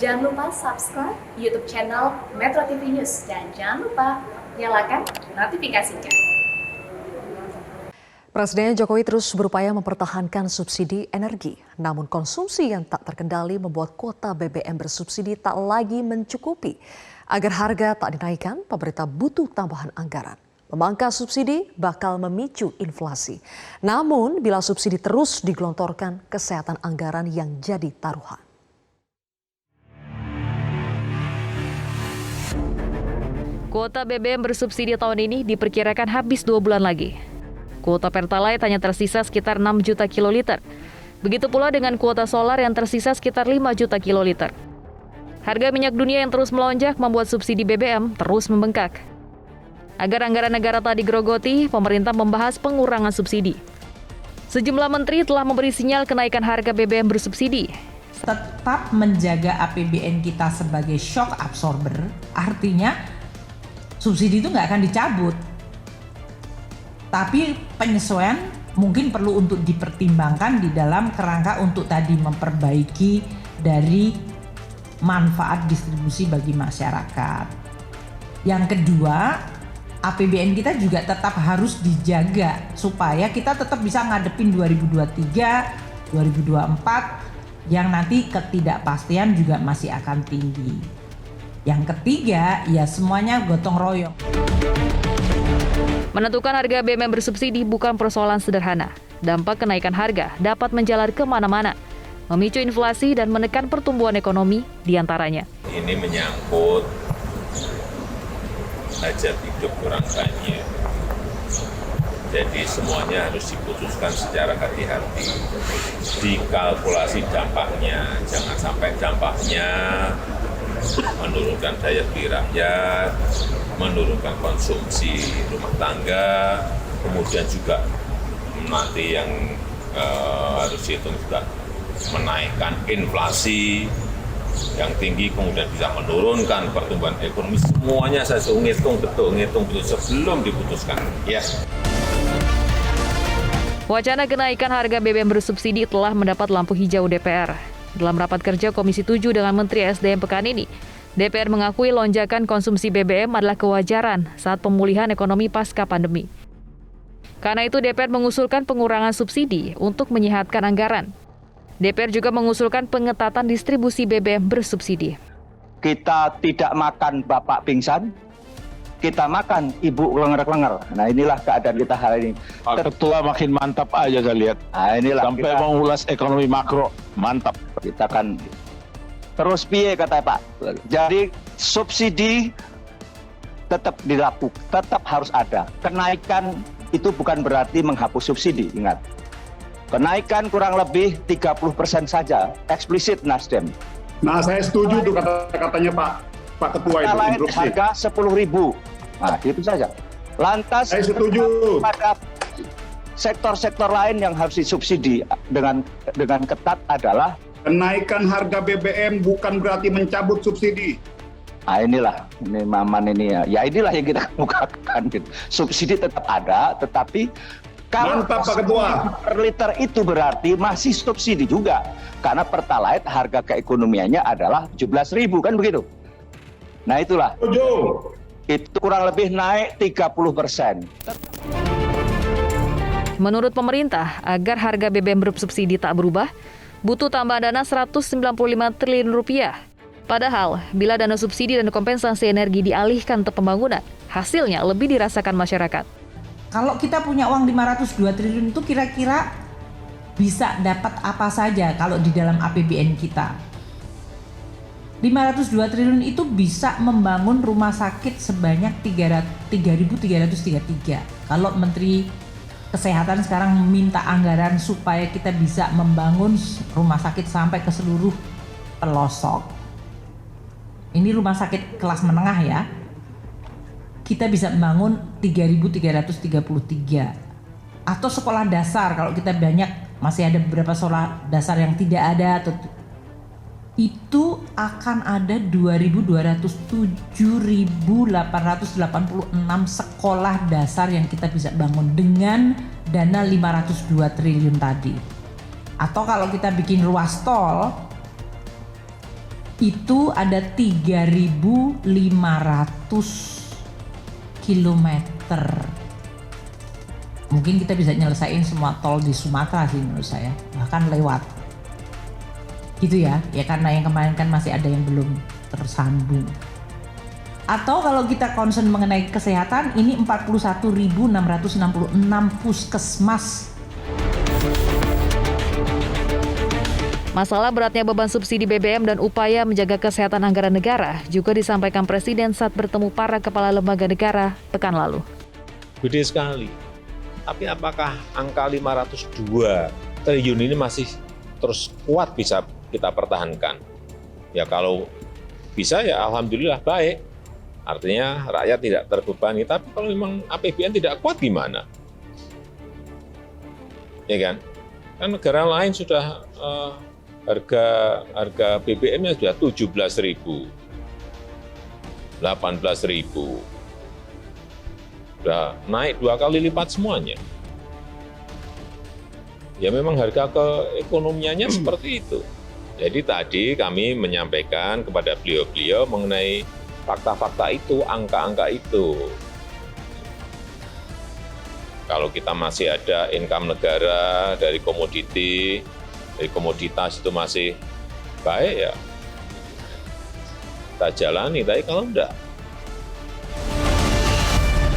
Jangan lupa subscribe YouTube channel Metro TV News dan jangan lupa nyalakan notifikasinya. Presiden Jokowi terus berupaya mempertahankan subsidi energi, namun konsumsi yang tak terkendali membuat kuota BBM bersubsidi tak lagi mencukupi. Agar harga tak dinaikkan, pemerintah butuh tambahan anggaran. Memangkas subsidi bakal memicu inflasi. Namun, bila subsidi terus digelontorkan, kesehatan anggaran yang jadi taruhan. Kuota BBM bersubsidi tahun ini diperkirakan habis 2 bulan lagi. Kuota Pertalite hanya tersisa sekitar 6 juta kiloliter. Begitu pula dengan kuota solar yang tersisa sekitar 5 juta kiloliter. Harga minyak dunia yang terus melonjak membuat subsidi BBM terus membengkak. Agar anggaran negara tak digerogoti, pemerintah membahas pengurangan subsidi. Sejumlah menteri telah memberi sinyal kenaikan harga BBM bersubsidi. Tetap menjaga APBN kita sebagai shock absorber, artinya subsidi itu nggak akan dicabut. Tapi penyesuaian mungkin perlu untuk dipertimbangkan di dalam kerangka untuk tadi memperbaiki dari manfaat distribusi bagi masyarakat. Yang kedua, APBN kita juga tetap harus dijaga supaya kita tetap bisa ngadepin 2023, 2024 yang nanti ketidakpastian juga masih akan tinggi. Yang ketiga, ya semuanya gotong royong. Menentukan harga BBM bersubsidi bukan persoalan sederhana. Dampak kenaikan harga dapat menjalar kemana-mana, memicu inflasi dan menekan pertumbuhan ekonomi diantaranya. Ini menyangkut hajat hidup orang banyak. Jadi semuanya harus diputuskan secara hati-hati. Dikalkulasi dampaknya, jangan sampai dampaknya menurunkan daya beli rakyat, menurunkan konsumsi rumah tangga, kemudian juga nanti yang harus dihitung juga menaikkan inflasi yang tinggi, kemudian bisa menurunkan pertumbuhan ekonomi. Semuanya saya ngitung betul sebelum diputuskan. Ya. Wacana kenaikan harga BBM bersubsidi telah mendapat lampu hijau DPR. Dalam rapat kerja Komisi 7 dengan Menteri SDM pekan ini, DPR mengakui lonjakan konsumsi BBM adalah kewajaran saat pemulihan ekonomi pasca pandemi. Karena itu DPR mengusulkan pengurangan subsidi untuk menyehatkan anggaran. DPR juga mengusulkan pengetatan distribusi BBM bersubsidi. Kita tidak makan bapak pingsan, kita makan ibu lenger-lenger. Nah inilah keadaan kita hari ini. Pak Ketua makin mantap aja saya lihat. Nah inilah sampai kita, mengulas ekonomi makro, mantap. Kita kan terus piye kata Pak. Jadi subsidi tetap dilakukan, tetap harus ada. Kenaikan itu bukan berarti menghapus subsidi, ingat. Kenaikan kurang lebih 30% saja, eksplisit Nasdem. Nah saya setuju tuh kata-katanya Pak Ketua itu. Instruksi. Harga 10.000. Nah itu saja. Lantas saya setuju. Pada sektor-sektor lain yang harus disubsidi dengan ketat adalah kenaikan harga BBM bukan berarti mencabut subsidi. Nah inilah, ini Maman ini ya. Ya inilah yang kita kemukakan. Gitu. Subsidi tetap ada, tetapi kalau mantap Pak Ketua. Per liter itu berarti masih subsidi juga. Karena Pertalite harga keekonomiannya adalah 17.000 kan begitu. Nah itulah. Setuju. Itu kurang lebih naik 30%. Menurut pemerintah, agar harga BBM bersubsidi tak berubah, butuh tambahan dana 195 triliun rupiah. Padahal, bila dana subsidi dan kompensasi energi dialihkan untuk pembangunan, hasilnya lebih dirasakan masyarakat. Kalau kita punya uang 502 triliun itu kira-kira bisa dapat apa saja kalau di dalam APBN kita. 502 triliun itu bisa membangun rumah sakit sebanyak 3.333. Kalau Menteri Kesehatan sekarang meminta anggaran supaya kita bisa membangun rumah sakit sampai ke seluruh pelosok. Ini rumah sakit kelas menengah ya. Kita bisa membangun 3.333. Atau sekolah dasar kalau kita banyak, masih ada beberapa sekolah dasar yang tidak ada, itu akan ada 2.207.886 sekolah dasar yang kita bisa bangun dengan dana 502 triliun tadi. Atau kalau kita bikin ruas tol, itu ada 3.500 kilometer. Mungkin kita bisa nyelesain semua tol di Sumatera sih menurut saya, bahkan lewat. Gitu ya karena yang kemarin kan masih ada yang belum tersambung. Atau kalau kita concern mengenai kesehatan, ini 41.666 puskesmas. Masalah beratnya beban subsidi BBM dan upaya menjaga kesehatan anggaran negara juga disampaikan Presiden saat bertemu para kepala lembaga negara pekan lalu. Gede sekali. Tapi apakah angka 502 triliun ini masih terus kuat bisa kita pertahankan? Ya kalau bisa ya alhamdulillah baik. Artinya rakyat tidak terbebani. Tapi kalau memang APBN tidak kuat gimana? Ya kan? Kan negara lain sudah harga BBM-nya sudah 17.000, 18.000, sudah naik 2 kali lipat semuanya. Ya memang harga keekonomiannya seperti itu. Jadi tadi kami menyampaikan kepada beliau-beliau mengenai fakta-fakta itu, angka-angka itu. Kalau kita masih ada income negara dari komoditi, dari komoditas itu masih baik ya kita jalani, tapi kalau enggak